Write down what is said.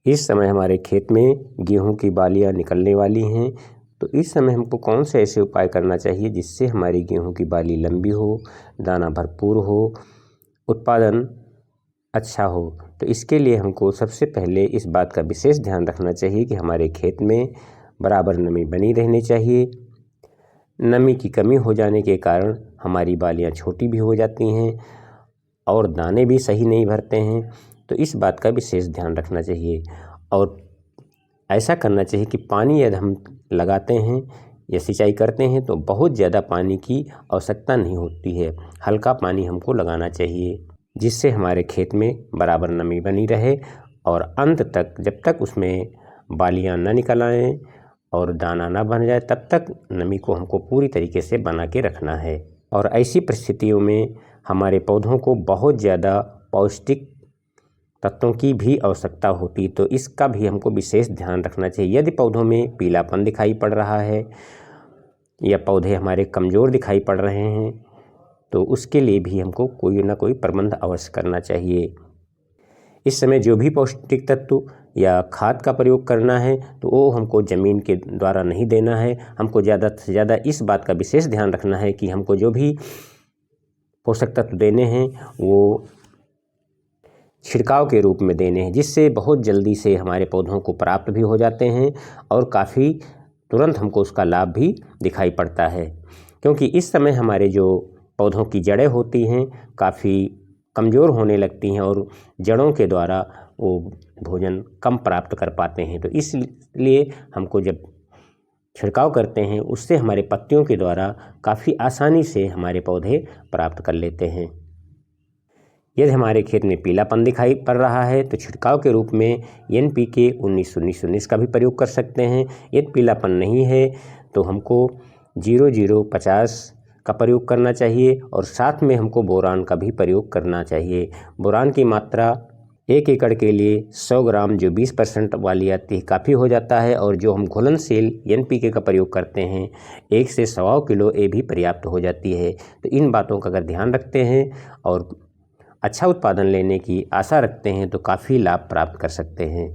इस समय हमारे खेत में गेहूं की बालियां निकलने वाली हैं, तो इस समय हमको कौन से ऐसे उपाय करना चाहिए जिससे हमारी गेहूं की बाली लंबी हो, दाना भरपूर हो, उत्पादन अच्छा हो। तो इसके लिए हमको सबसे पहले इस बात का विशेष ध्यान रखना चाहिए कि हमारे खेत में बराबर नमी बनी रहनी चाहिए। नमी की कमी हो जाने के कारण हमारी बालियां छोटी भी हो जाती हैं और दाने भी सही नहीं भरते हैं, तो इस बात का विशेष ध्यान रखना चाहिए। और ऐसा करना चाहिए कि पानी यदि हम लगाते हैं या सिंचाई करते हैं तो बहुत ज़्यादा पानी की आवश्यकता नहीं होती है, हल्का पानी हमको लगाना चाहिए जिससे हमारे खेत में बराबर नमी बनी रहे और अंत तक जब तक उसमें बालियां न निकल आएँ और दाना ना बन जाए तब तक नमी को हमको पूरी तरीके से बना के रखना है। और ऐसी परिस्थितियों में हमारे पौधों को बहुत ज़्यादा पौष्टिक तत्वों की भी आवश्यकता होती, तो इसका भी हमको विशेष ध्यान रखना चाहिए। यदि पौधों में पीलापन दिखाई पड़ रहा है या पौधे हमारे कमज़ोर दिखाई पड़ रहे हैं तो उसके लिए भी हमको कोई ना कोई प्रबंध अवश्य करना चाहिए। इस समय जो भी पौष्टिक तत्व या खाद का प्रयोग करना है तो वो हमको ज़मीन के द्वारा नहीं देना है। हमको ज़्यादा से ज़्यादा इस बात का विशेष ध्यान रखना है कि हमको जो भी पोषक तत्व देने हैं वो छिड़काव के रूप में देने हैं, जिससे बहुत जल्दी से हमारे पौधों को प्राप्त भी हो जाते हैं और काफ़ी तुरंत हमको उसका लाभ भी दिखाई पड़ता है। क्योंकि इस समय हमारे जो पौधों की जड़ें होती हैं काफ़ी कमज़ोर होने लगती हैं और जड़ों के द्वारा वो भोजन कम प्राप्त कर पाते हैं, तो इसलिए हमको जब छिड़काव करते हैं उससे हमारे पत्तियों के द्वारा काफ़ी आसानी से हमारे पौधे प्राप्त कर लेते हैं। यदि हमारे खेत में पीलापन दिखाई पड़ रहा है तो छिड़काव के रूप में NPK 19-19-19 का भी प्रयोग कर सकते हैं। यदि पीलापन नहीं है तो हमको 00-50 का प्रयोग करना चाहिए और साथ में हमको बोरान का भी प्रयोग करना चाहिए। बोरान की मात्रा 1 एकड़ के लिए 100 ग्राम जो 20% वाली आती है काफ़ी हो जाता है, और जो हम घुलनशील NPK का प्रयोग करते हैं 1 से 1.25 किलो ये भी पर्याप्त हो जाती है। तो इन बातों का अगर ध्यान रखते हैं और अच्छा उत्पादन लेने की आशा रखते हैं तो काफ़ी लाभ प्राप्त कर सकते हैं।